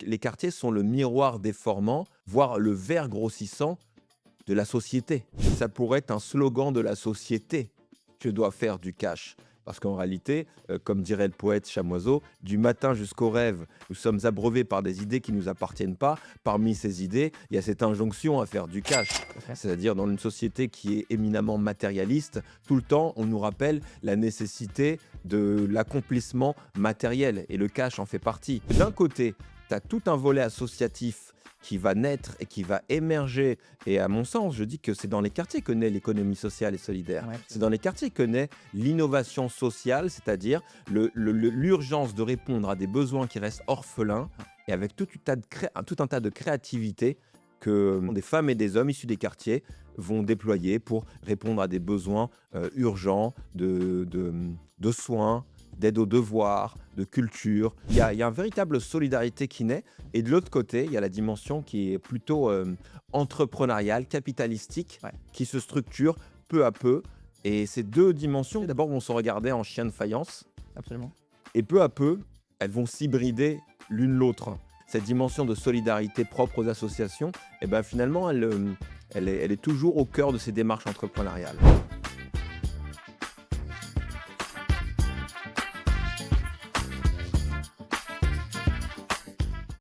les quartiers sont le miroir déformant, voire le verre grossissant de la société. Ça pourrait être un slogan de la société. Je dois faire du cash. Parce qu'en réalité, comme dirait le poète Chamoiseau, du matin jusqu'au rêve, nous sommes abreuvés par des idées qui ne nous appartiennent pas. Parmi ces idées, il y a cette injonction à faire du cash. C'est-à-dire dans une société qui est éminemment matérialiste, tout le temps, on nous rappelle la nécessité de l'accomplissement matériel. Et le cash en fait partie. D'un côté, tu as tout un volet associatif qui va naître et qui va émerger. Et à mon sens, je dis que c'est dans les quartiers que naît l'économie sociale et solidaire. Ouais. C'est dans les quartiers que naît l'innovation sociale, c'est-à-dire l'urgence de répondre à des besoins qui restent orphelins et avec tout un tas de créativité que des femmes et des hommes issus des quartiers vont déployer pour répondre à des besoins urgents de soins, d'aide aux devoirs, de culture. Il y a une véritable solidarité qui naît. Et de l'autre côté, il y a la dimension qui est plutôt entrepreneuriale, capitalistique, qui se structure peu à peu. Et ces deux dimensions, d'abord, vont se regarder en chien de faïence. Absolument. Et peu à peu, elles vont s'hybrider l'une l'autre. Cette dimension de solidarité propre aux associations, finalement, elle est toujours au cœur de ces démarches entrepreneuriales.